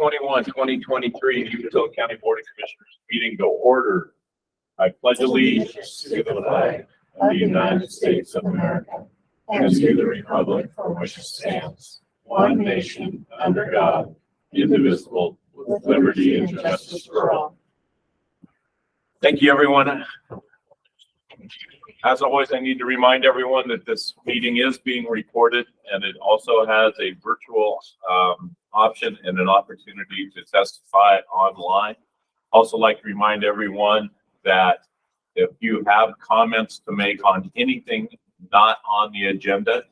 2021-2023 Umatilla County Board of Commissioners meeting to order. I pledge allegiance to the flag of the United States of America and to the republic for which it stands, one nation, under God, indivisible, with liberty and justice for all. Thank you, everyone. As always, I need to remind everyone that this meeting is being recorded, and it also has a virtual option and an opportunity to testify online. Also like to remind everyone that if you have comments to make on anything not on the agenda,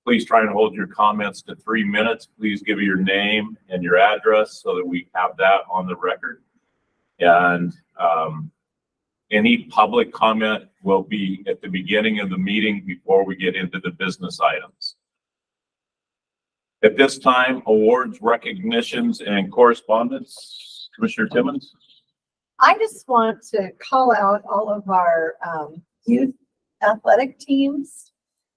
please try and hold your comments to 3 minutes. Please give your name and your address so that we have that on the record. And any public comment will be at the beginning of the meeting before we get into the business items. At this time, awards, recognitions, and correspondence. Commissioner Timmons. I just want to call out all of our youth athletic teams.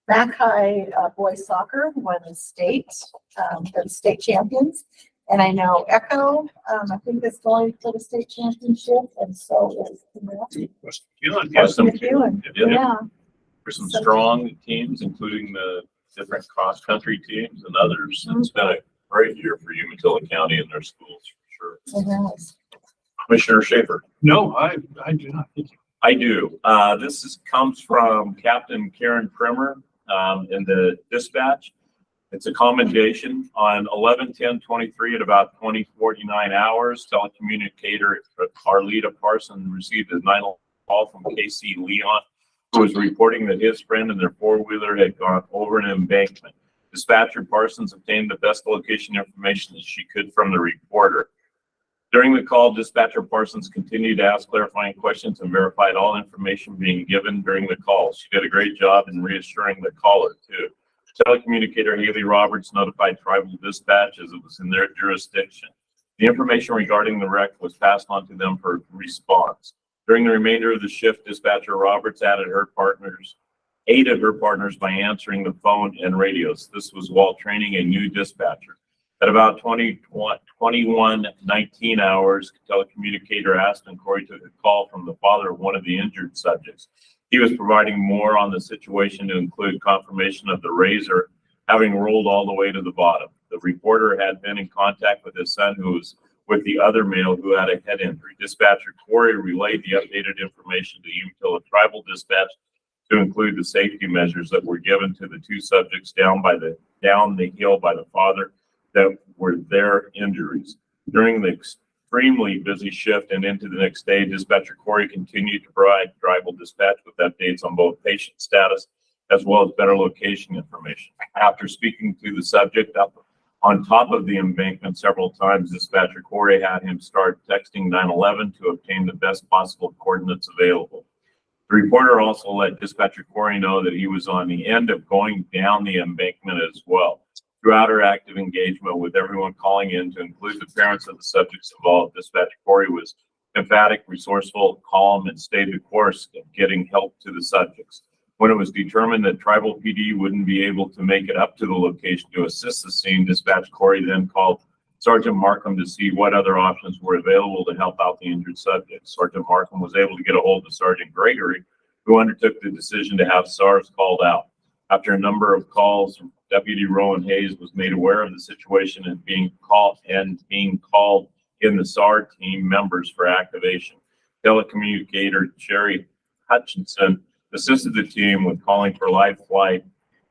Mac High boys soccer won the state, the state champions. And I know Echo, I think is going for the state championship, and so is yeah. There's some strong teams, including the different cross-country teams and others. It's been a great year for Umatilla County and their schools, for sure. Commissioner Schaefer. No, I do not. Thank you. I do. This comes from Captain Karen Primer in the dispatch. It's a commendation on 11/10/23 at about 20:49 hours. Telecommunicator Arleta Parson received a 911 call from KC Leon, who was reporting that his friend and their four-wheeler had gone over an embankment. Dispatcher Parsons obtained the best location information that she could from the reporter. During the call, Dispatcher Parsons continued to ask clarifying questions and verified all information being given during the call. She did a great job in reassuring the caller, too. Telecommunicator Haley Roberts notified tribal dispatch as it was in their jurisdiction. The information regarding the wreck was passed on to them for response. During the remainder of the shift, Dispatcher Roberts aided her partners by answering the phone and radios. This was while training a new dispatcher. At about 21:19 hours, telecommunicator Aston Corey took a call from the father of one of the injured subjects. He was providing more on the situation to include confirmation of the razor having rolled all the way to the bottom. The reporter had been in contact with his son, who was with the other male who had a head injury. Dispatcher Corey relayed the updated information to Umatilla Tribal Dispatch to include the safety measures that were given to the two subjects down the hill by the father that were their injuries. During the extremely busy shift and into the next day, Dispatcher Corey continued to provide tribal dispatch with updates on both patient status as well as better location information. After speaking to the subject up on top of the embankment several times, Dispatcher Corey had him start texting 911 to obtain the best possible coordinates available. The reporter also let Dispatcher Corey know that he was on the end of going down the embankment as well. Throughout her active engagement with everyone calling in, to include the parents of the subjects involved, Dispatcher Corey was emphatic, resourceful, calm, and stayed the course of getting help to the subjects. When it was determined that Tribal PD wouldn't be able to make it up to the location to assist the scene, Dispatcher Corey then called Sergeant Markham to see what other options were available to help out the injured subjects. Sergeant Markham was able to get a hold of Sergeant Gregory, who undertook the decision to have SARS called out. After a number of calls, Deputy Rowan Hayes was made aware of the situation and being called in the SAR team members for activation. Telecommunicator Sherry Hutchinson assisted the team with calling for live flight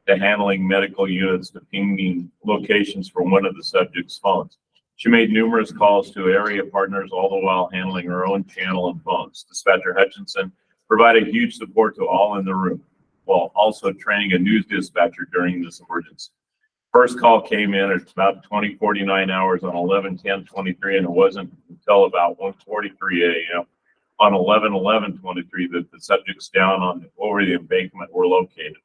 to handling medical units to pinging locations for one of the subject's phones. She made numerous calls to area partners, all the while handling her own channel and phones. Dispatcher Hutchinson provided huge support to all in the room, while also training a news dispatcher during this emergency. First call came in at about 20:49 hours on 11/10/23, and it wasn't until about 1:43 a.m. on 11/11/23 that the subjects down over the embankment were located.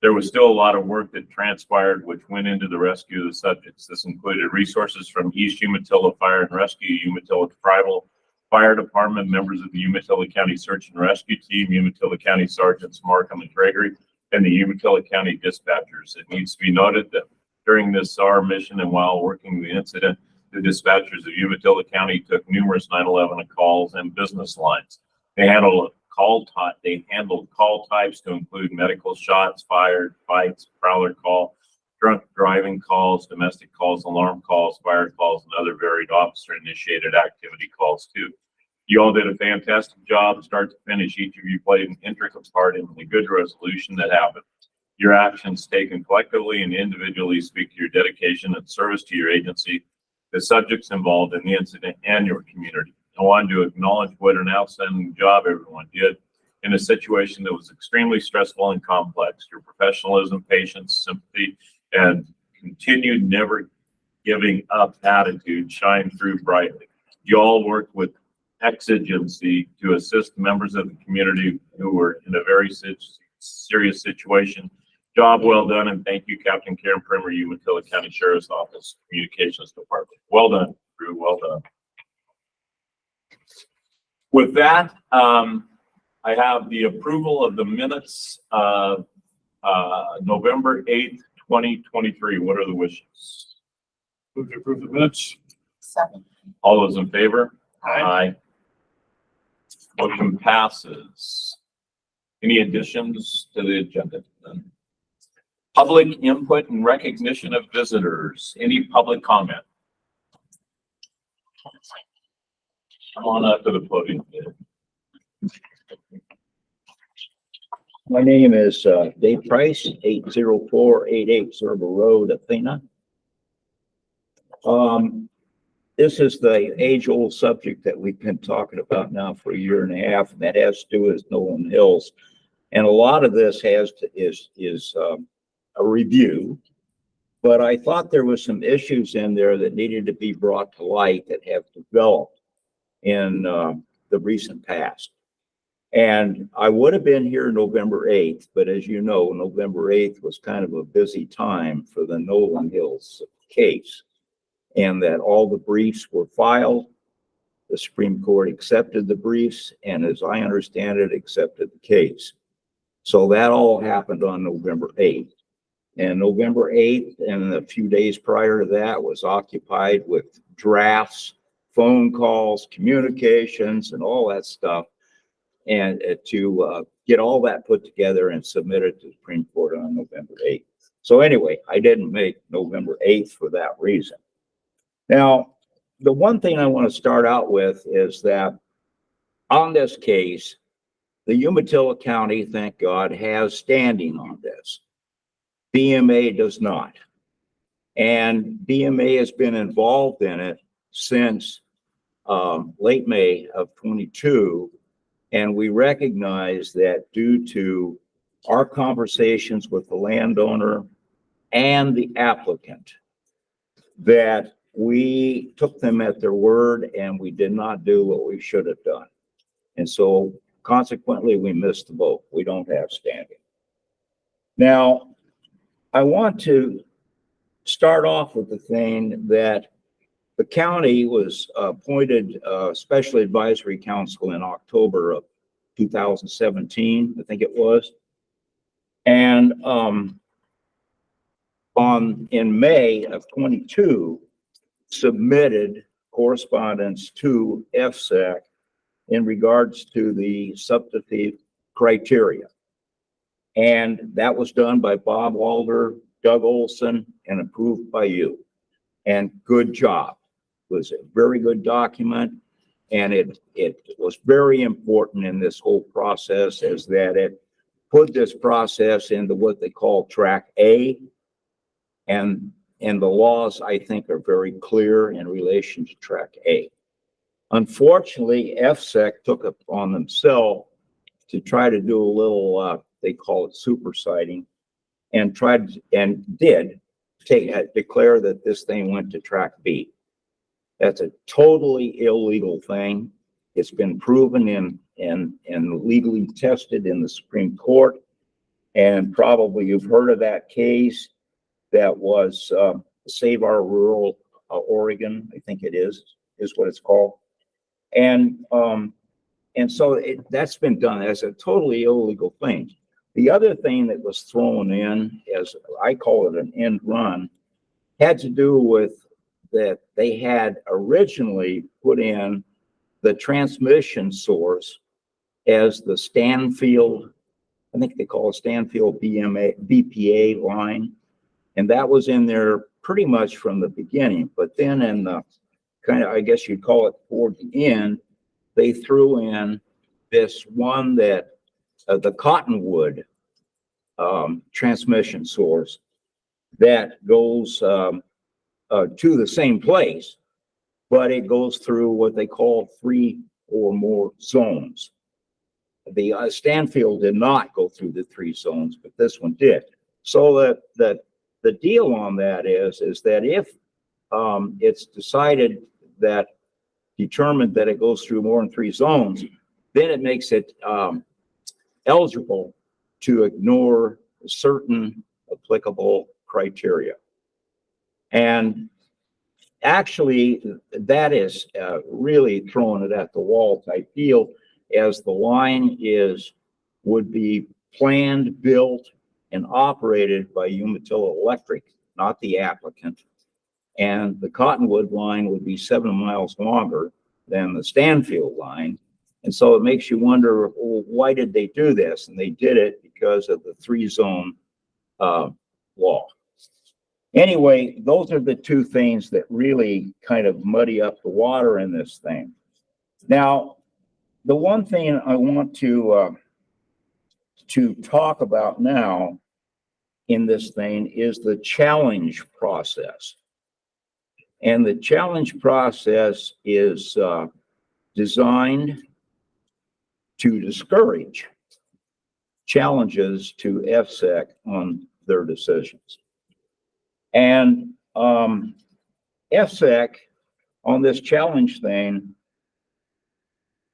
There was still a lot of work that transpired, which went into the rescue of the subjects. This included resources from East Umatilla Fire and Rescue, Umatilla Tribal Fire Department, members of the Umatilla County Search and Rescue Team, Umatilla County Sergeants Markham and Gregory, and the Umatilla County Dispatchers. It needs to be noted that during this SAR mission and while working the incident, The dispatchers of Umatilla County took numerous 911 calls and business lines. They handled call types to include medical shots fired, fights, prowler call, drunk driving calls, domestic calls, alarm calls, fire calls, and other varied officer-initiated activity calls too. You all did a fantastic job, start to finish. Each of you played an intricate part in the good resolution that happened. Your actions taken collectively and individually speak to your dedication and service to your agency, the subjects involved in the incident, and your community. I wanted to acknowledge what an outstanding job everyone did in a situation that was extremely stressful and complex. Your professionalism, patience, sympathy, and continued never giving up attitude shined through brightly. You all worked with exigency to assist members of the community who were in a very serious situation. Job well done, and thank you, Captain Karen Primer, Umatilla County Sheriff's Office Communications Department. Well done, crew. Well done. With that, I have the approval of the minutes of November 8th, 2023. What are the wishes? Move to approve the minutes. Second. All those in favor? Aye. Motion passes. Any additions to the agenda? Public input and recognition of visitors. Any public comment? Come on up to the podium. My name is Dave Price, 80488 Server Road, Athena. This is the age-old subject that we've been talking about now for a year and a half, and that has to do with Nolan Hills. And a lot of this is a review, but I thought there was some issues in there that needed to be brought to light that have developed in the recent past. And I would have been here November 8th, but as you know, November 8th was kind of a busy time for the Nolan Hills case, and that all the briefs were filed. The Supreme Court accepted the briefs, and as I understand it, accepted the case. So that all happened on November 8th. And November 8th and a few days prior to that was occupied with drafts, phone calls, communications, and all that stuff, and to get all that put together and submitted to the Supreme Court on November 8th. So anyway, I didn't make November 8th for that reason. Now, the one thing I want to start out with is that on this case, the Umatilla County, thank God, has standing on this. BMA does not. And BMA has been involved in it since late May of 22. And we recognize that due to our conversations with the landowner and the applicant, that we took them at their word and we did not do what we should have done. And so consequently, we missed the boat. We don't have standing. Now, I want to start off with the thing that the county was appointed Special Advisory Council in October of 2017, I think it was. And in May of 22, submitted correspondence to FSEC in regards to the substantive criteria. And that was done by Bob Walder, Doug Olson, and approved by you. And good job. It was a very good document. And it was very important in this whole process is that it put this process into what they call track A. And the laws, I think, are very clear in relation to track A. Unfortunately, FSEC took it on themselves to try to do a little, they call it supersiding, and did declare that this thing went to track B. That's a totally illegal thing. It's been proven and legally tested in the Supreme Court. And probably you've heard of that case that was Save Our Rural Oregon, I think it is what it's called. And so that's been done as a totally illegal thing. The other thing that was thrown in, as I call it an end run, had to do with that they had originally put in the transmission source as the Stanfield, I think they call it Stanfield BPA line. And that was in there pretty much from the beginning. But then in the kind of, I guess you'd call it toward the end, they threw in this one that the Cottonwood transmission source that goes to the same place, but it goes through what they call 3 or more zones. The Stanfield did not go through the 3 zones, but this one did. So the deal on that is that if it's determined that it goes through more than 3 zones, then it makes it eligible to ignore certain applicable criteria. And actually, that is really throwing it at the wall type deal, as the line would be planned, built, and operated by Umatilla Electric, not the applicant. And the Cottonwood line would be 7 miles longer than the Stanfield line. And so it makes you wonder, well, why did they do this? And they did it because of the 3-zone law. Anyway, those are the 2 things that really kind of muddy up the water in this thing. Now, the one thing I want to talk about now in this thing is the challenge process. And the challenge process is designed to discourage challenges to FSEC on their decisions. And FSEC on this challenge thing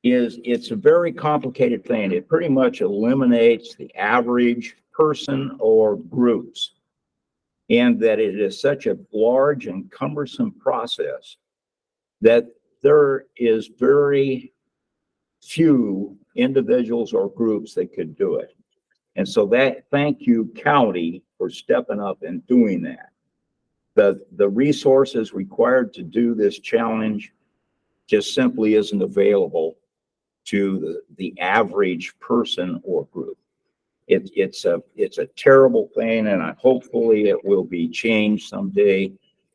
it's a very complicated thing. It pretty much eliminates the average person or groups, and that it is such a large and cumbersome process that there is very few individuals or groups that could do it. And so thank you, county, for stepping up and doing that. The resources required to do this challenge just simply isn't available to the average person or group. It's a terrible thing, and hopefully it will be changed someday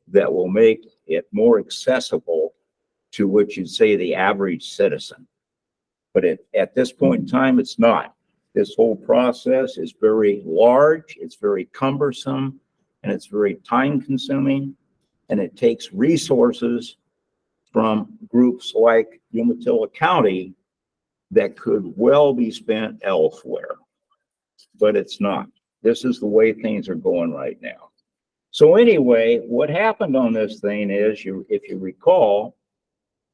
that will make it more accessible to what you'd say the average citizen. But at this point in time, it's not. This whole process is very large, it's very cumbersome, and it's very time consuming, and it takes resources from groups like Umatilla County that could well be spent elsewhere, but it's not. This is the way things are going right now. So anyway, what happened on this thing is, if you recall,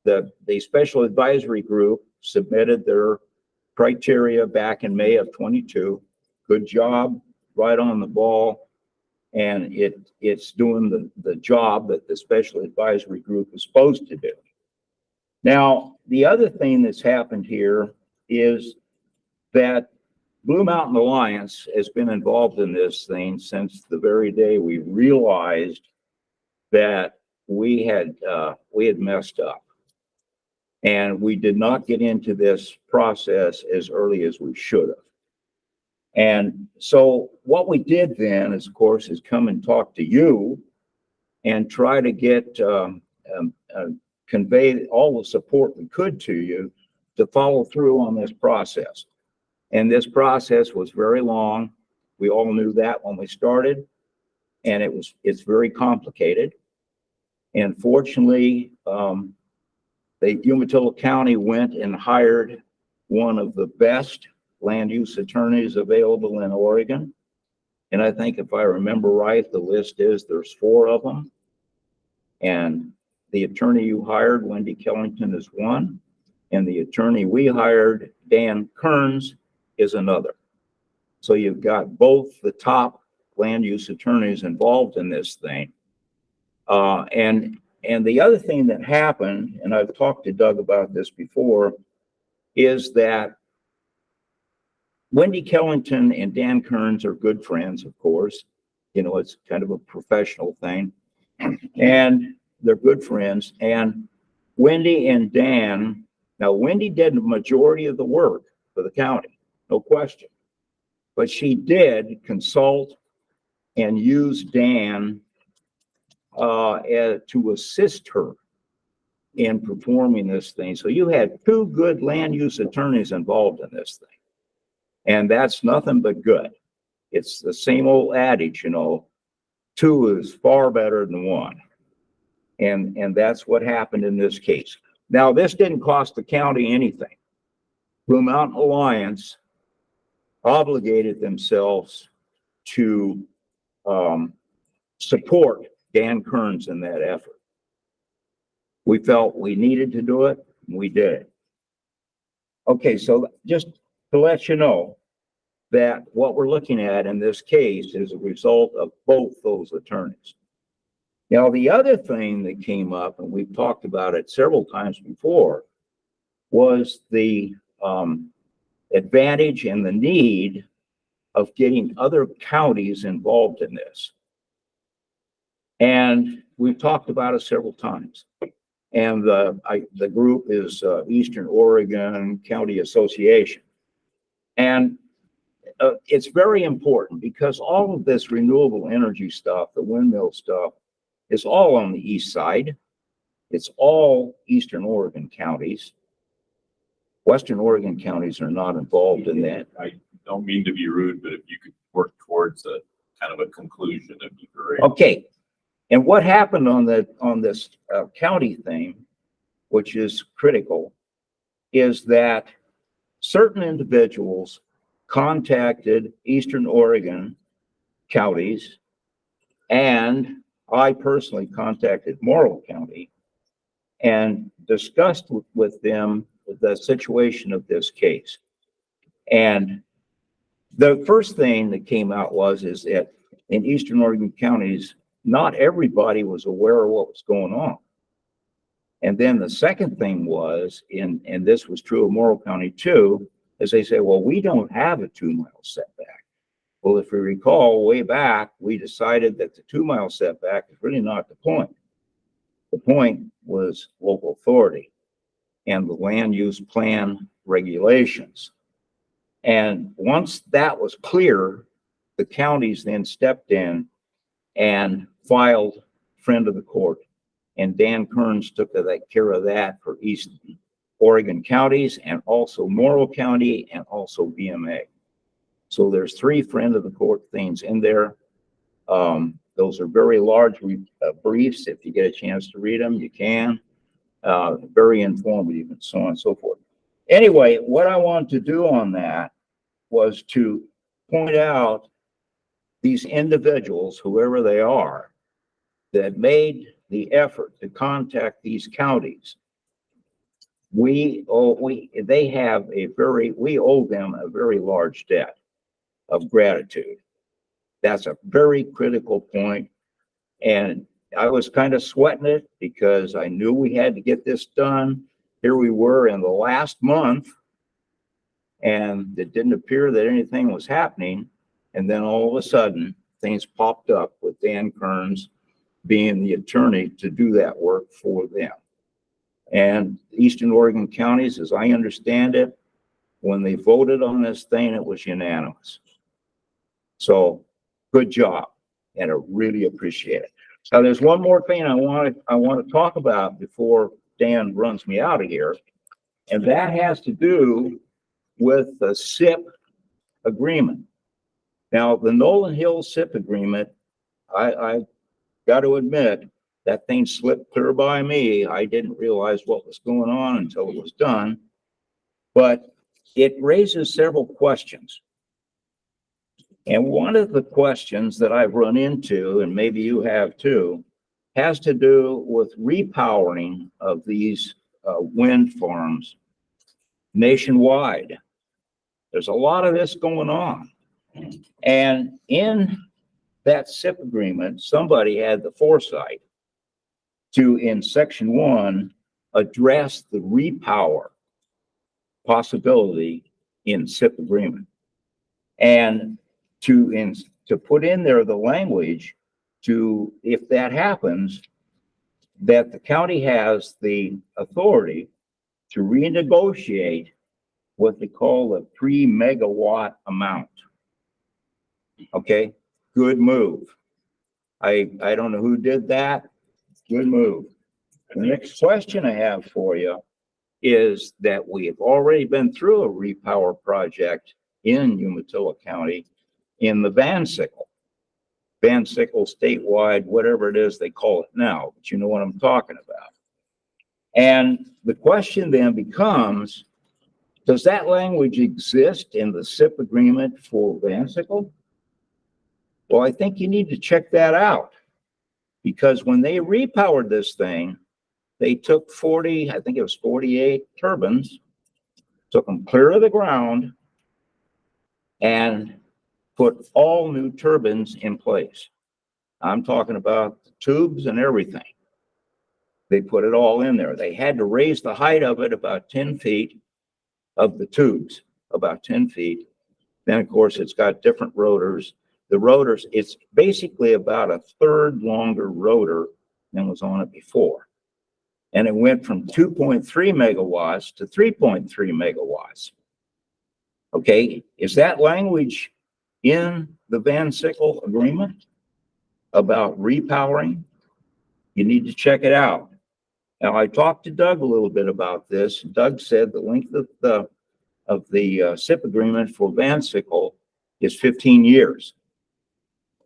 the special advisory group submitted their criteria back in May of 22. Good job, right on the ball. And it's doing the job that the special advisory group is supposed to do. Now, the other thing that's happened here is that Blue Mountain Alliance has been involved in this thing since the very day we realized that we had messed up. And we did not get into this process as early as we should have. And so what we did then, is, of course, is come and talk to you and try to get convey all the support we could to you to follow through on this process. And this process was very long. We all knew that when we started, and it's very complicated. And fortunately, the Umatilla County went and hired one of the best land use attorneys available in Oregon. And I think if I remember right, the list is there's 4 of them. And the attorney you hired, Wendy Kellington, is one. And the attorney we hired, Dan Kearns, is another. So you've got both the top land use attorneys involved in this thing. And the other thing that happened, and I've talked to Doug about this before, is that Wendy Kellington and Dan Kearns are good friends, of course. You know, it's kind of a professional thing. And they're good friends. And Wendy and Dan, now Wendy did the majority of the work for the county, no question. But she did consult and use Dan to assist her in performing this thing. So you had two good land use attorneys involved in this thing. And that's nothing but good. It's the same old adage, you know, two is far better than one. And that's what happened in this case. Now, this didn't cost the county anything. Blue Mountain Alliance obligated themselves to support Dan Kearns in that effort. We felt we needed to do it, and we did it. Okay, so just to let you know that what we're looking at in this case is a result of both those attorneys. Now, the other thing that came up, and we've talked about it several times before, was the advantage and the need of getting other counties involved in this. And we've talked about it several times. And the group is Eastern Oregon County Association. And it's very important because all of this renewable energy stuff, the windmill stuff, is all on the east side. It's all Eastern Oregon counties. Western Oregon counties are not involved in that. I don't mean to be rude, but if you could work towards a kind of a conclusion, it'd be great. Okay. And what happened on this county thing, which is critical, is that certain individuals contacted Eastern Oregon counties, and I personally contacted Morrill County and discussed with them the situation of this case. And the first thing that came out is that in Eastern Oregon counties, not everybody was aware of what was going on. And then the second thing was, and this was true of Morrill County too, is they say, well, we don't have a 2-mile setback. Well, if we recall way back, we decided that the 2-mile setback is really not the point. The point was local authority and the land use plan regulations. And once that was clear, the counties then stepped in and filed friend of the court. And Dan Kearns took care of that for Eastern Oregon counties and also Morrill County and also BMA. So there's 3 friend of the court things in there. Those are very large briefs. If you get a chance to read them, you can. Very informative and so on and so forth. Anyway, what I wanted to do on that was to point out these individuals, whoever they are, that made the effort to contact these counties. We owe them a very large debt of gratitude. That's a very critical point. And I was kind of sweating it because I knew we had to get this done. Here we were in the last month, and it didn't appear that anything was happening. And then all of a sudden, things popped up with Dan Kearns being the attorney to do that work for them. And Eastern Oregon counties, as I understand it, when they voted on this thing, it was unanimous. So good job, and I really appreciate it. Now, there's one more thing I want to talk about before Dan runs me out of here, and that has to do with the SIP agreement. Now, the Nolan Hills SIP agreement, I got to admit, that thing slipped clear by me. I didn't realize what was going on until it was done, but it raises several questions. And one of the questions that I've run into, and maybe you have too, has to do with repowering of these wind farms nationwide. There's a lot of this going on. And in that SIP agreement, somebody had the foresight to, in section 1, address the repower possibility in SIP agreement. And to put in there the language to, if that happens, that the county has the authority to renegotiate what they call a 3 megawatt amount. Okay, good move. I don't know who did that. Good move. The next question I have for you is that we have already been through a repower project in Umatilla County in the Van Sickle statewide, whatever it is they call it now, but you know what I'm talking about. And the question then becomes, does that language exist in the SIP agreement for Van Sickle? Well, I think you need to check that out, because when they repowered this thing, they took 40, I think it was 48 turbines, took them clear of the ground and put all new turbines in place. I'm talking about the tubes and everything. They put it all in there. They had to raise the height of it about 10 feet of the tubes, about 10 feet. Then, of course, it's got different rotors. The rotors, it's basically about a third longer rotor than was on it before. And it went from 2.3 megawatts to 3.3 megawatts. Okay, is that language in the Van Sickle agreement about repowering? You need to check it out. Now, I talked to Doug a little bit about this. Doug said the length of the SIP agreement for Van Sickle is 15 years.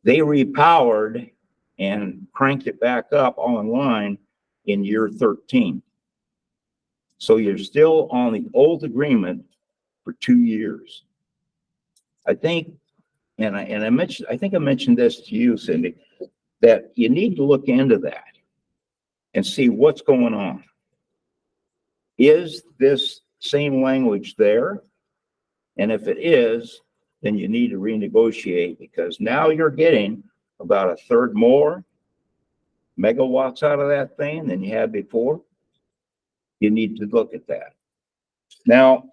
They repowered and cranked it back up online in year 13. So you're still on the old agreement for 2 years. I think, and I mentioned, I think I mentioned this to you, Cindy, that you need to look into that and see what's going on. Is this same language there? And if it is, then you need to renegotiate, because now you're getting about a third more megawatts out of that thing than you had before. You need to look at that. Now,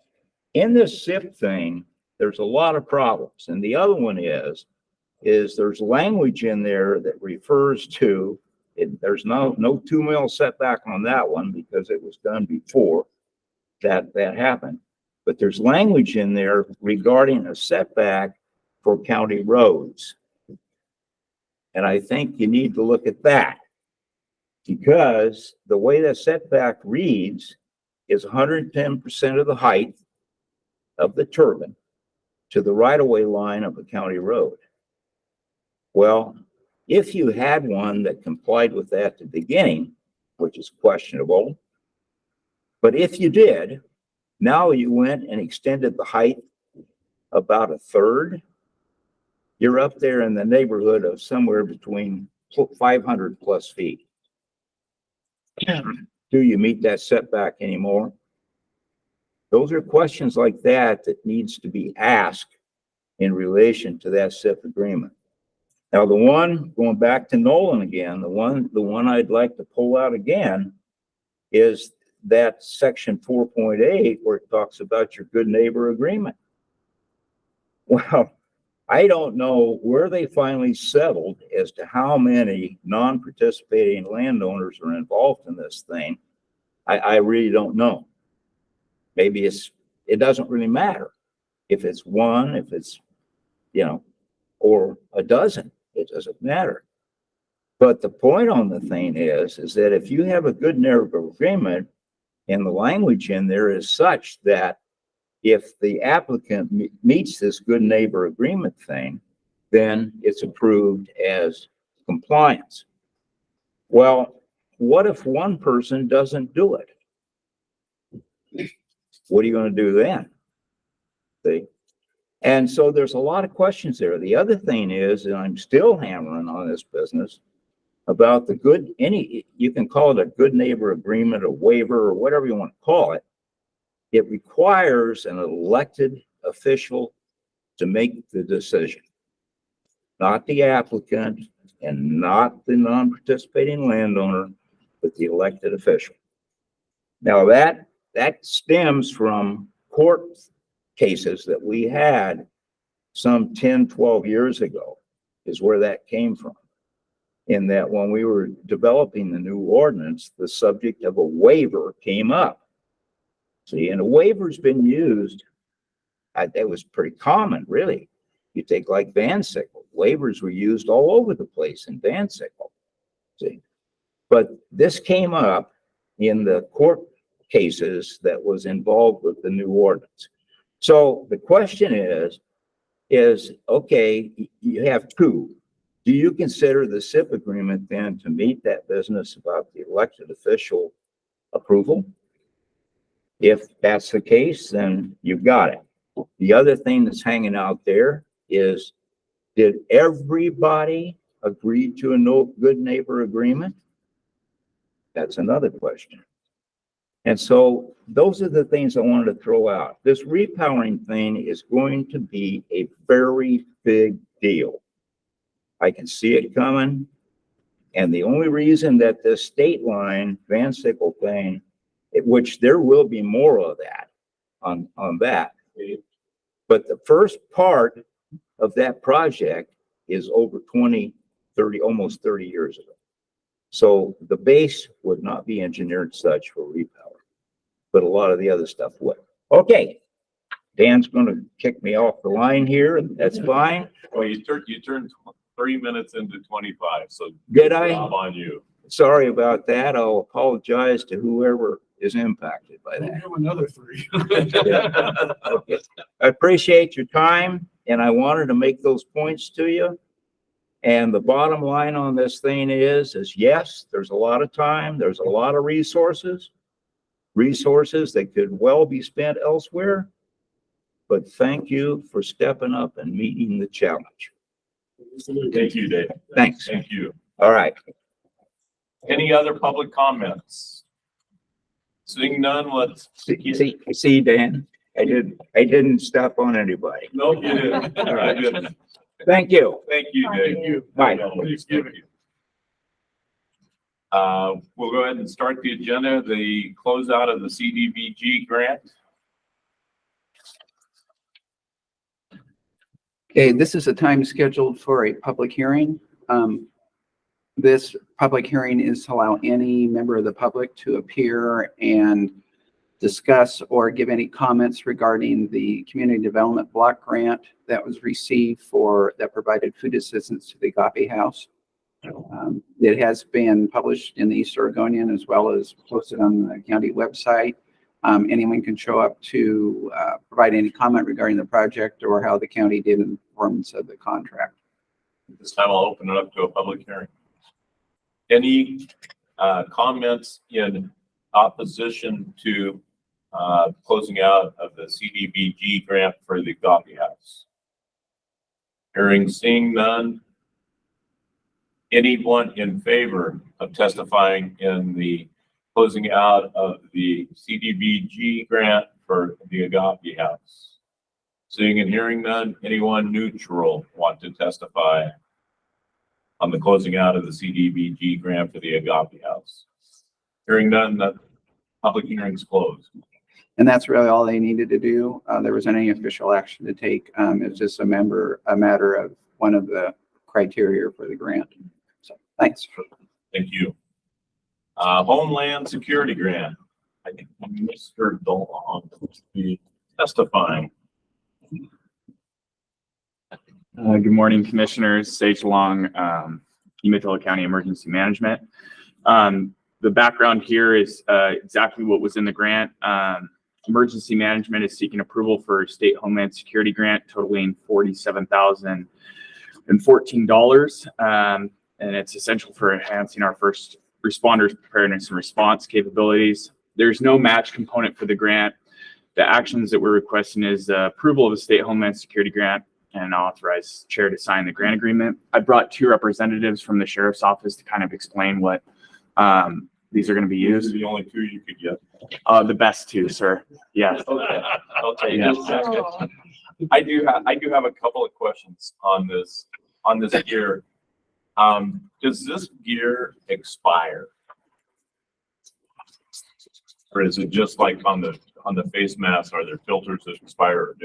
in this SIP thing, there's a lot of problems. And the other one is there's language in there that refers to it. There's no 2 mil setback on that one because it was done before that happened. But there's language in there regarding a setback for county roads. And I think you need to look at that, because the way the setback reads is 110% of the height of the turbine to the right-of-way line of a county road. Well, if you had one that complied with that at the beginning, which is questionable, but if you did, now you went and extended the height about a third, you're up there in the neighborhood of somewhere between 500 plus feet. Do you meet that setback anymore? Those are questions like that that needs to be asked in relation to that SIP agreement. Now, the one, going back to Nolan again, the one I'd like to pull out again is that section 4.8, where it talks about your good neighbor agreement. Well, I don't know where they finally settled as to how many non-participating landowners are involved in this thing. I really don't know. Maybe it doesn't really matter if it's one, if it's, or a dozen, it doesn't matter. But the point on the thing is that if you have a good neighbor agreement and the language in there is such that if the applicant meets this good neighbor agreement thing, then it's approved as compliance. Well, what if one person doesn't do it? What are you going to do then? See? And so there's a lot of questions there. The other thing is, and I'm still hammering on this business, about the good, you can call it a good neighbor agreement, a waiver, or whatever you want to call it. It requires an elected official to make the decision, not the applicant and not the non-participating landowner, but the elected official. Now that stems from court cases that we had some 10, 12 years ago, is where that came from. in that when we were developing the new ordinance, the subject of a waiver came up. See, and a waiver's been used. That was pretty common, really. You take like Van Sickle, waivers were used all over the place in Van Sickle. See, but this came up in the court cases that was involved with the new ordinance. So the question is okay, you have two. Do you consider the SIP agreement then to meet that business about the elected official approval? If that's the case, then you've got it. The other thing that's hanging out there is, did everybody agree to a no good neighbor agreement? That's another question. And so those are the things I wanted to throw out. This repowering thing is going to be a very big deal. I can see it coming. And the only reason that this state line Van Sickle thing, which there will be more of that on that. But the first part of that project is over 20, 30, almost 30 years ago. So the base would not be engineered such for repower, but a lot of the other stuff would. Okay. Dan's going to kick me off the line here, and that's fine. Well, you turned 3 minutes into 25, so Did I? job on you. Sorry about that. I'll apologize to whoever is impacted by We'll that. give another 3. Okay. I appreciate your time, and I wanted to make those points to you. And the bottom line on this thing is yes, there's a lot of time, there's a lot of resources that could well be spent elsewhere. But thank you for stepping up and meeting the challenge. Thank you, Dave. Thanks. Thank you. All right. Any other public comments? Seeing none, let's. See, Dan, I didn't step on anybody. No, you didn't. I didn't. Thank you. Thank you, Dave. Bye. Thank you. We'll go ahead and start the agenda, the closeout of the CDBG grant. Okay, this is a time scheduled for a public hearing. This public hearing is to allow any member of the public to appear and discuss or give any comments regarding the community development block grant that was received that provided food assistance to the Agape House. It has been published in the East Oregonian as well as posted on the county website. Anyone can show up to provide any comment regarding the project or how the county did in performance of the contract. This time I'll open it up to a public hearing. Any comments in opposition to closing out of the CDBG grant for the Agape House? Seeing none. Anyone in favor of testifying in the closing out of the CDBG grant for the Agape House? Seeing and hearing none. Anyone neutral want to testify on the closing out of the CDBG grant for the Agape House? Hearing none, the public hearing is closed. And that's really all they needed to do. There wasn't any official action to take. It's just a matter of one of the criteria for the grant. So thanks. Thank you. Homeland Security Grant. I think Mr. Dolan will be testifying. Good morning, Commissioners. Sage Long, Umatilla County Emergency Management. The background here is exactly what was in the grant. Emergency Management is seeking approval for a state Homeland Security grant totaling $47,014. And it's essential for enhancing our first responders preparedness and response capabilities. There's no match component for the grant. The actions that we're requesting is approval of the state Homeland Security grant and authorize chair to sign the grant agreement. I brought 2 representatives from the sheriff's office to kind of explain what these are going to be These used. are the only 2 you could get. The best 2, sir. Yes. Okay. Okay. Yeah. I do have a couple of questions on this gear. Does this gear expire? Or is it just like on the face mask? Are there filters that expire, or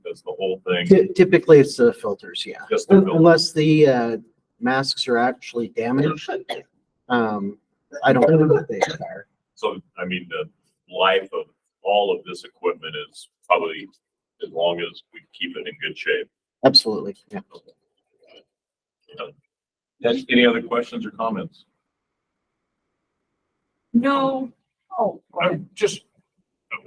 does the whole thing? Typically, it's the filters, yeah. Just the filter. Unless the masks are actually damaged. I don't know what they are. So, I mean, the life of all of this equipment is probably as long as we keep it in good shape. Absolutely. Yeah. Any other questions or comments? No. Oh, go ahead. I'm just,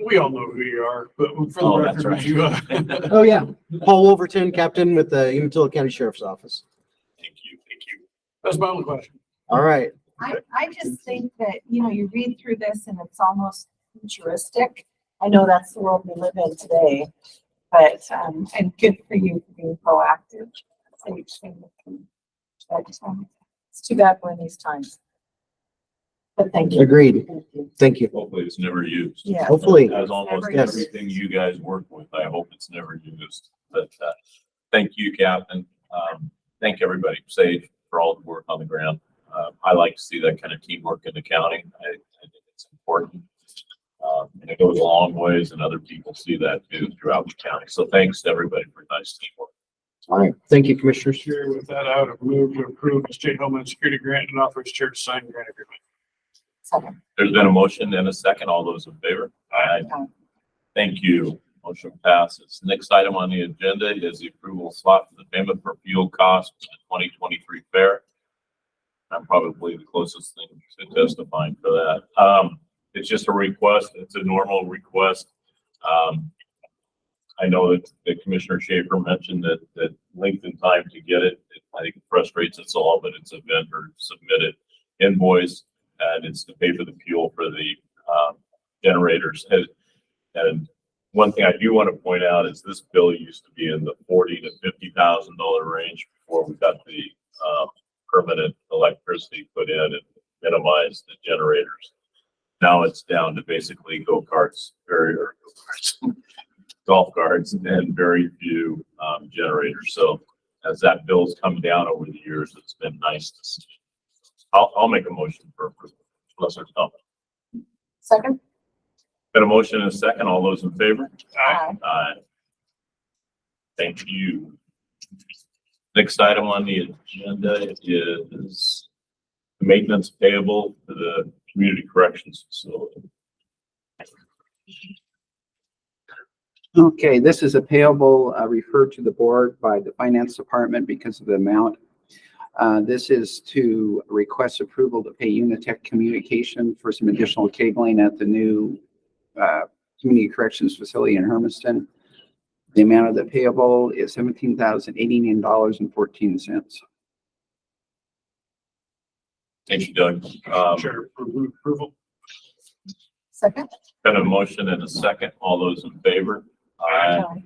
we all know who you are, but for the Oh, that's record, right. would you, Oh, yeah. Paul Wolverton, Captain with the Umatilla County Sheriff's Office. Thank you, thank you. that's my only question. All right. I just think that, you read through this and it's almost futuristic. I know that's the world we live in today, but, and good for you for being proactive. But, it's too bad we're in these times. But thank you. Agreed. Thank you. Thank you. Hopefully it's never used. Yeah. Hopefully. As almost Never used. everything you guys work with, I hope it's never used. But, thank you, Captain. Thank everybody safe for all the work on the ground. I like to see that kind of teamwork in the county. I think it's important. And it goes a long ways and other people see that too throughout the county. So thanks to everybody for nice teamwork. All right. Thank you, Commissioners. Chair, with that out, I've moved to approve the state homeland security grant and authorize chair to sign grant agreement. Second. There's been a motion and a second. All those in favor? Aye. Thank you. Motion passes. Next item on the agenda is the approval of slot for the payment for fuel costs for the 2023 fair. I'm probably the closest thing to testifying for that. It's just a request. It's a normal request. I know that Commissioner Schaefer mentioned that length in time to get it. I think it frustrates us all, but it's a vendor submitted invoice and it's to pay for the fuel for the generators. And one thing I do want to point out is this bill used to be in the $40,000 to $50,000 range before we got the permanent electricity put in and minimize the generators. Now it's down to basically go-karts, golf carts and very few generators. So as that bill's come down over the years, it's been nice to see. I'll make a motion for approval unless there's comment. Second. Got a motion and a second. All those in favor? Aye. Aye. Thank you. Next item on the agenda is the maintenance payable for the community corrections facility. Okay, this is a payable referred to the board by the finance department because of the amount. This is to request approval to pay Unitech Communication for some additional cabling at the new community corrections facility in Hermiston. The amount of the payable is $17,089.14. Thank you, Doug. Chair, approval. Second. Got a motion and a second. All those in favor? Aye. Aye.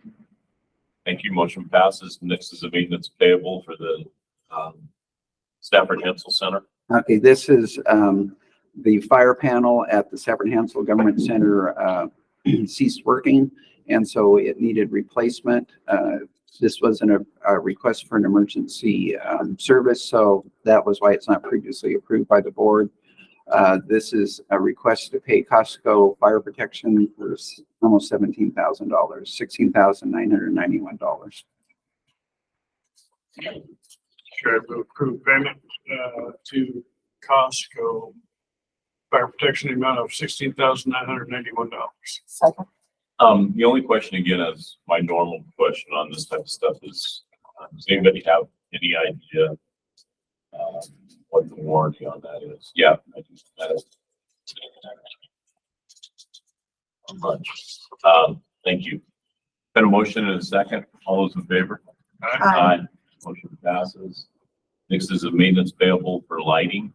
Thank you. Motion passes. Next is a maintenance payable for the Stafford Hensel Center. Okay, this is the fire panel at the Stafford Hansel Government Center ceased working, and so it needed replacement. This wasn't a request for an emergency service, so that was why it's not previously approved by the board. This is a request to pay Costco fire protection for almost $17,000, $16,991. Chair, approve payment to Costco fire protection in the amount of $16,991. Second. The only question again is my normal question on this type of stuff is, does anybody have any idea what the warranty on that is? Yeah, I do. That is. Much. Thank you. Got a motion and a second. All those in favor? Aye. Motion passes. Next is a maintenance payable for lighting.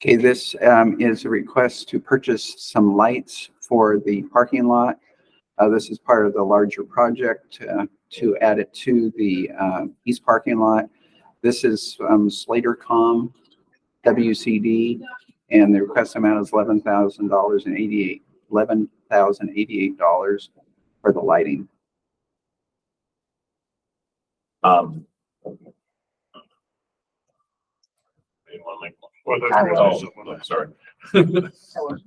Okay, this is a request to purchase some lights for the parking lot. This is part of the larger project to add it to the east parking lot. This is Slatercom WCD, and the request amount is $11,088 for the lighting. Anyone make one? I will. Oh, I'm sorry. Sure.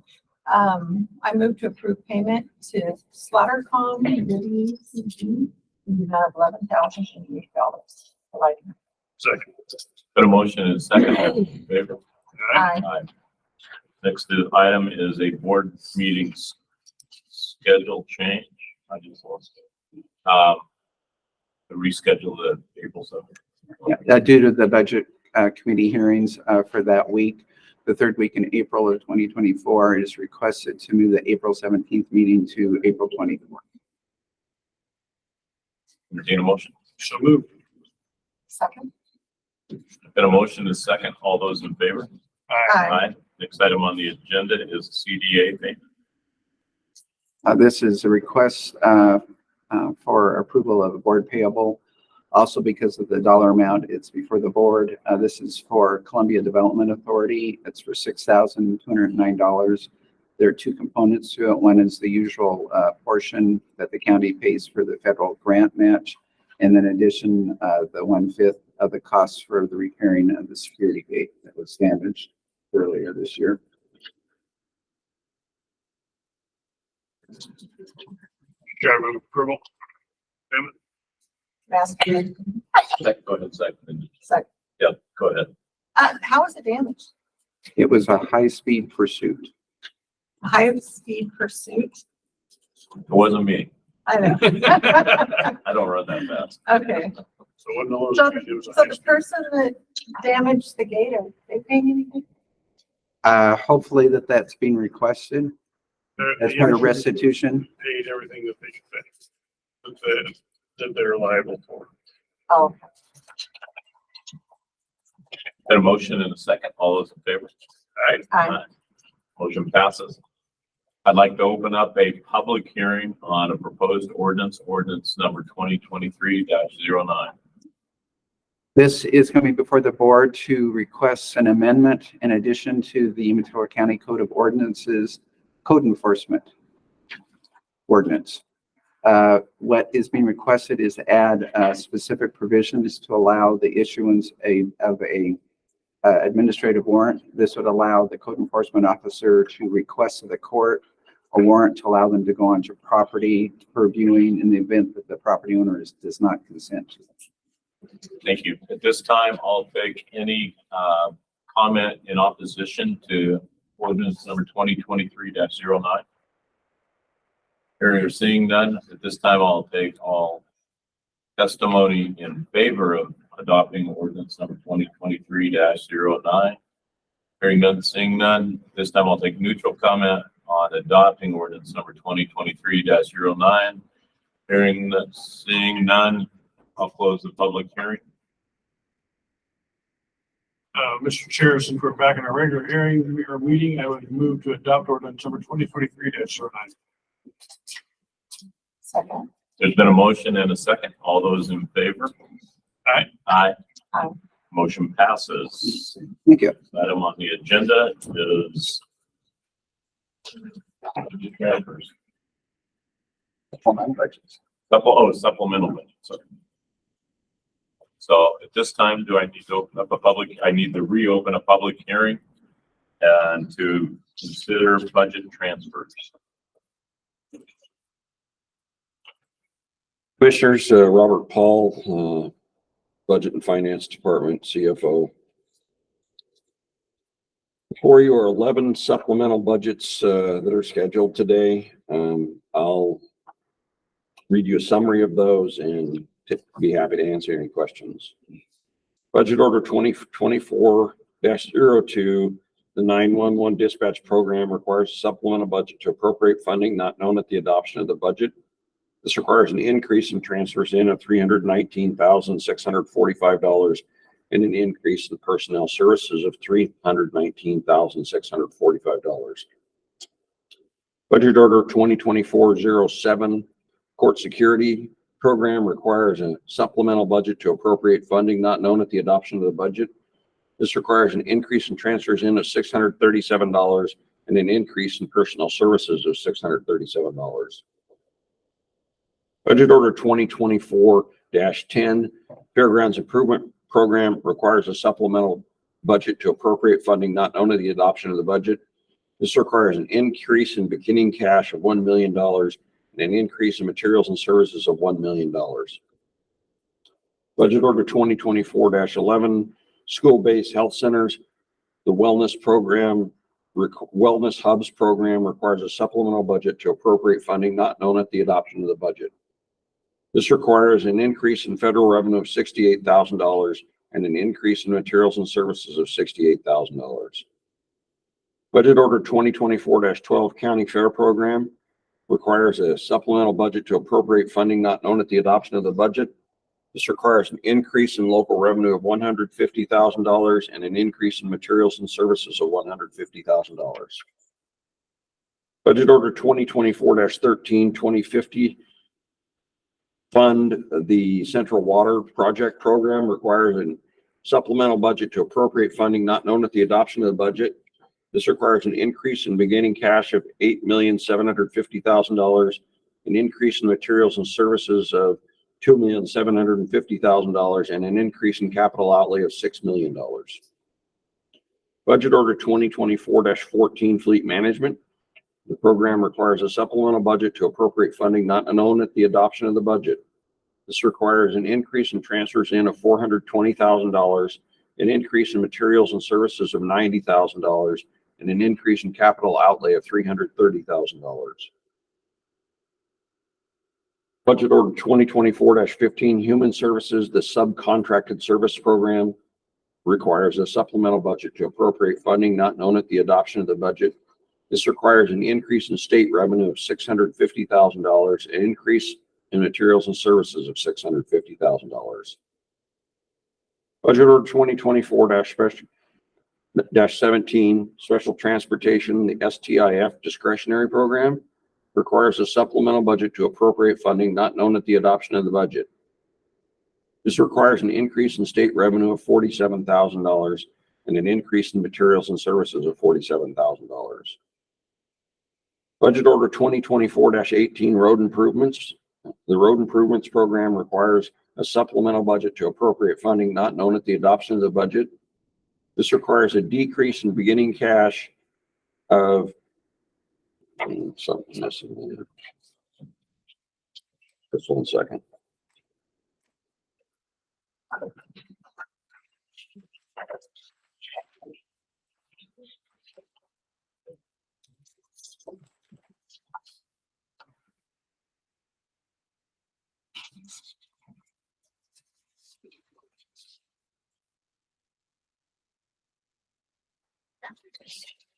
I move to approve payment to Slatercom WCD in the amount of $11,088 for lighting. Second. Got a motion and a second. All those in favor? Aye. Next item is a board meetings schedule change. I just lost it. To reschedule the April 7th. Yeah, due to the budget committee hearings for that week, the third week in April of 2024, it is requested to move the April 17th meeting to April 24th. Entertain a motion. So moved. Second. Got a motion and a second. All those in favor? Aye. Next item on the agenda is CDA payment. This is a request for approval of a board payable. Also, because of the dollar amount, it's before the board. This is for Columbia Development Authority. It's for $6,209. There are two components to it. One is the usual portion that the county pays for the federal grant match. And then in addition, the 1/5 of the costs for the repairing of the security gate that was damaged earlier this year. Chair, move approval. Basket. Go ahead, second. Second. Yeah, go ahead. How was it damaged? It was a high-speed pursuit. High-speed pursuit? It wasn't me. I know. I don't run that fast. Okay. So what no, So, it was a so high the speed. person that damaged the gate, are they paying anything? Hopefully that's being requested as part of restitution. Paid everything that they should pay. That they're liable for. Oh, Got a motion and a second. All those in favor? Aye. Motion passes. I'd like to open up a public hearing on a proposed ordinance number 2023-09. This is coming before the board to request an amendment in addition to the Umatilla County Code of Ordinances Code Enforcement Ordinance. What is being requested is to add specific provisions to allow the issuance of a administrative warrant. This would allow the code enforcement officer to request of the court a warrant to allow them to go onto property for viewing in the event that the property owner does not consent to it. Thank you. At this time, I'll take any comment in opposition to ordinance number 2023-09. Hearing or seeing none, at this time, I'll take all testimony in favor of adopting ordinance number 2023-09. Hearing none, seeing none, this time I'll take neutral comment on adopting ordinance number 2023-09. Hearing none, seeing none, I'll close the public hearing. Mr. Chair, since we're back in our regular hearing, our meeting, I would move to adopt ordinance number 2023-09. second. There's been a motion and a second. All those in favor? Aye. Aye. Aye. Motion passes. Thank you. Item on the agenda is supplemental budget. Sorry. So at this time, do I need to open up I need to reopen a public hearing and to consider budget transfers. Commissioners, Robert Paul, Budget and Finance Department, CFO. Before you are 11 supplemental budgets that are scheduled today. I'll read you a summary of those and be happy to answer any questions. Budget Order 2024-02, the 911 dispatch program requires a supplemental budget to appropriate funding not known at the adoption of the budget. This requires an increase in transfers in of $319,645 and an increase in personnel services of $319,645. Budget Order 2024-07, Court Security Program requires a supplemental budget to appropriate funding not known at the adoption of the budget. This requires an increase in transfers in of $637 and an increase in personnel services of $637. Budget Order 2024-10, Fairgrounds Improvement Program requires a supplemental budget to appropriate funding not known at the adoption of the budget. This requires an increase in beginning cash of $1 million and an increase in materials and services of $1 million. Budget Order 2024-11, School-Based Health Centers. The Wellness Program, Wellness Hubs Program requires a supplemental budget to appropriate funding not known at the adoption of the budget. This requires an increase in federal revenue of $68,000 and an increase in materials and services of $68,000. Budget Order 2024-12, County Fair Program requires a supplemental budget to appropriate funding not known at the adoption of the budget. This requires an increase in local revenue of $150,000 and an increase in materials and services of $150,000. Budget Order 2024-13, 2050 Fund the Central Water Project Program requires a supplemental budget to appropriate funding not known at the adoption of the budget. This requires an increase in beginning cash of $8,750,000, an increase in materials and services of $2,750,000, and an increase in capital outlay of $6 million. Budget Order 2024-14, Fleet Management. The program requires a supplemental budget to appropriate funding not known at the adoption of the budget. This requires an increase in transfers in of $420,000, an increase in materials and services of $90,000, and an increase in capital outlay of $330,000. Budget Order 2024-15, Human Services, the Subcontracted Service Program requires a supplemental budget to appropriate funding not known at the adoption of the budget. This requires an increase in state revenue of $650,000, an increase in materials and services of $650,000. Budget Order 2024-17, Special Transportation, the STIF Discretionary Program requires a supplemental budget to appropriate funding not known at the adoption of the budget. This requires an increase in state revenue of $47,000 and an increase in materials and services of $47,000. Budget Order 2024-18, Road Improvements. The Road Improvements Program requires a supplemental budget to appropriate funding not known at the adoption of the budget. This requires a decrease in beginning cash of something missing there. Just 1 second.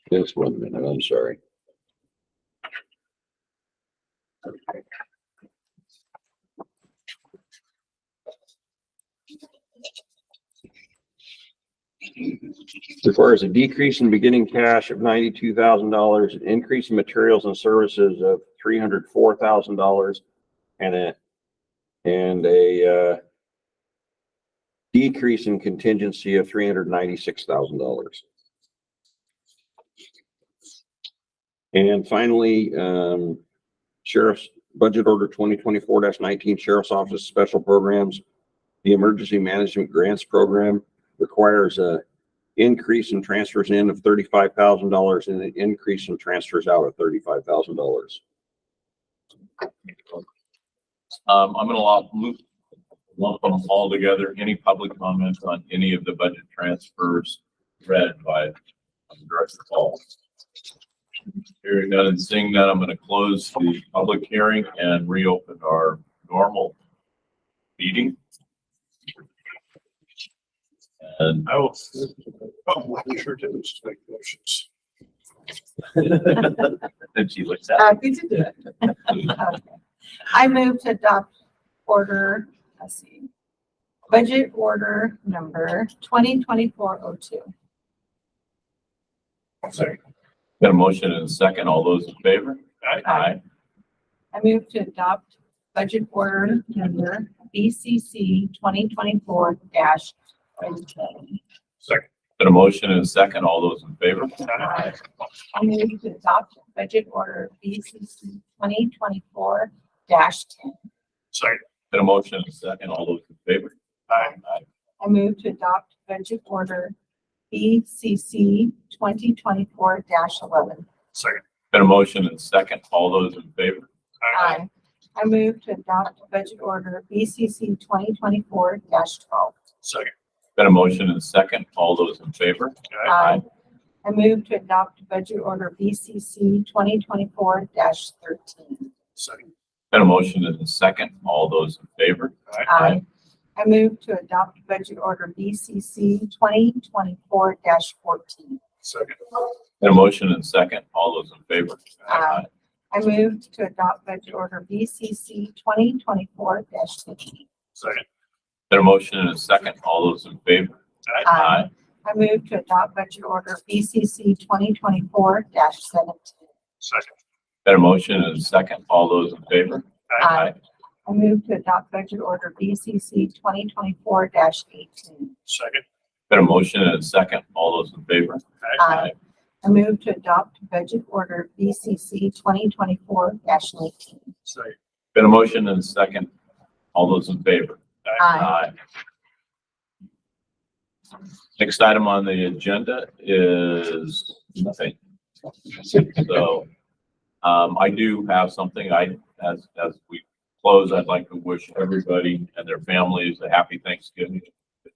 Just 1 minute, I'm sorry. Requires a decrease in beginning cash of $92,000, an increase in materials and services of $304,000, and a decrease in contingency of $396,000. And finally, Sheriff's Budget Order 2024-19, Sheriff's Office Special Programs. The Emergency Management Grants Program requires a increase in transfers in of $35,000 and an increase in transfers out of $35,000. I'm gonna lump them all together. Any public comments on any of the budget transfers read by Director Paul? Hearing none and seeing none, I'm gonna close the public hearing and reopen our normal meeting. And I will. I'm sure to make motions. then she looks at Happy to do it. Okay. I move to adopt order, let's see, budget order number 2024-02. Sorry. got a motion and a second. All those in favor? Aye. I move to adopt budget order number BCC 2024-20. Second. Got a motion and a second. All those in favor? I move to adopt budget order BCC 2024-10. Second. Got a motion and a second. All those in favor? Aye. I move to adopt budget order BCC 2024-11. Second. Got a motion and a second. All those in favor? Aye. I move to adopt budget order BCC 2024-12. Second. Got a motion and a second. All those in favor? Aye. I move to adopt budget order BCC 2024-13. Second. Got a motion and a second. All those in favor? Aye. I move to adopt budget order BCC 2024-14. Second. Got a motion and a second. All those in favor? Aye. I move to adopt budget order BCC 2024-15. Second. Got a motion and a second. All those in favor? Aye. I move to adopt budget order BCC 2024-17. Second. Got a motion and a second. All those in favor? Aye. I move to adopt budget order BCC 2024-18. Second. Got a motion and a second. All those in favor? Aye. I move to adopt budget order BCC 2024-19. Second. Got a motion and a second. All those in favor? Aye. Next item on the agenda is nothing. So, I do have something. As we close, I'd like to wish everybody and their families a happy Thanksgiving.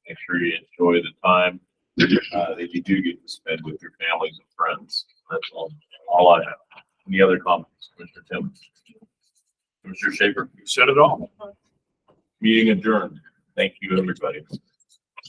Make sure you enjoy the time that you do get to spend with your families and friends. That's all I have. Any other comments, Mr. Tim? Mr. Schaefer? You said it all. Meeting adjourned. Thank you, everybody.